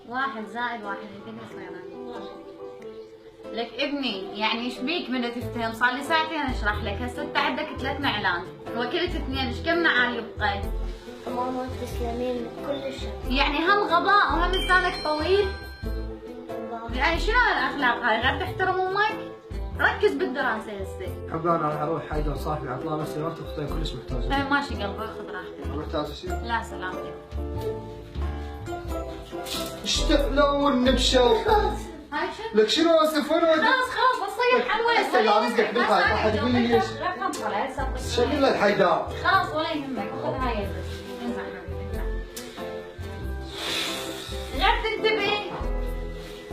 1 زائد 1 يصير لك ابني. يعني ايش بيك من تفتهم؟ صار لي ساعتين اشرح لك. هسه انت عندك 3 نعلان وكلت 2، ايش كم نعال يبقى؟ ماما تسلمين كل شيء. يعني هم غباء وهم لسانك طويل؟ يعني شنو هالاخلاق هاي؟ غير تحترم امك؟ ركز بالدراسه هسه. حب انا راح اروح حيدر صاحبي عطلانه سيارته اختي كلش محتاجه. طيب ماشي قلبي، خذ راحتك. محتاجه شيء؟ لا سلامتك. اشتغلون نبشوا. هاي شنو؟ لك شنو اسف وين ودي؟ خلاص بصيح حلوه. هسه لا رزقك بالهاي واحد يقول لي ليش؟ لا تنطر هسه. شكل الحيدار. خلاص ولا يهمك، خذ هاي البس. انزع حبيبي انزع. لا تنتبه.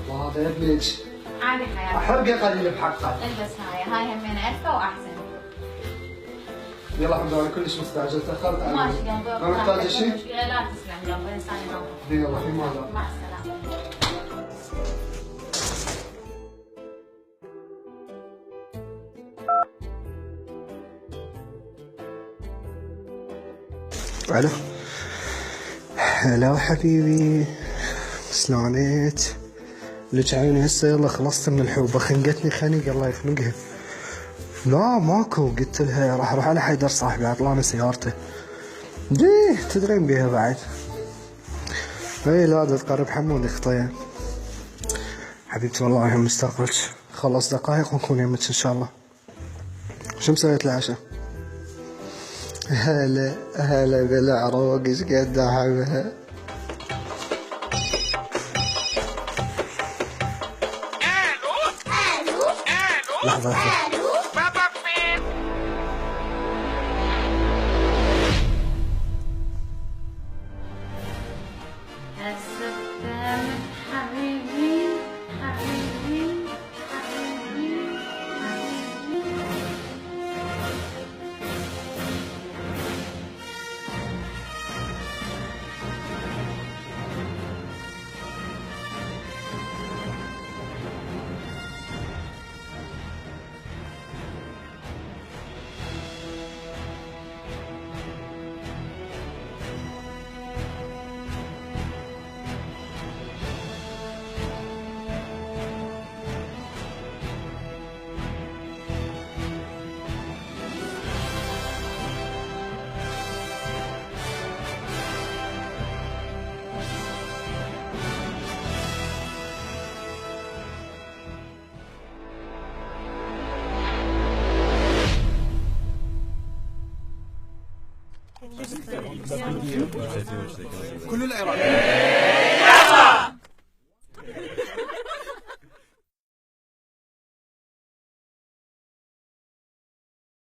والله هذا ابنك. عادي حياتي. احرقه قليل بحقك. البس هاي همين اذكى واحسن. يلا الحمد لله كلش مستعجل تاخرت عليك. ماشي قلبي. ما محتاجه شيء؟ لا تسلم قلبي، انسان ينام. يلا في ماذا؟ مع السلامه. الو. هلا حبيبي، شلونك؟ لك عيني هسه يلا خلصت من الحوبه، خنقتني خنق الله يخنقها. لا ماكو، قلت لها راح اروح على حيدر صاحبي عطلانه سيارته. دي تدرين بيها بعد. اي لا تقرب حمود اخطيها. حبيبتي والله هم مستقبلك، خلص دقايق ونكون يمك ان شاء الله. شو مسويت العشاء؟ هلا هلا بالعروق، ايش قد احبها. لحظة لحظة. هسه بتعمل حبيبي حبيبي حبيبي حبيبي. كل العراق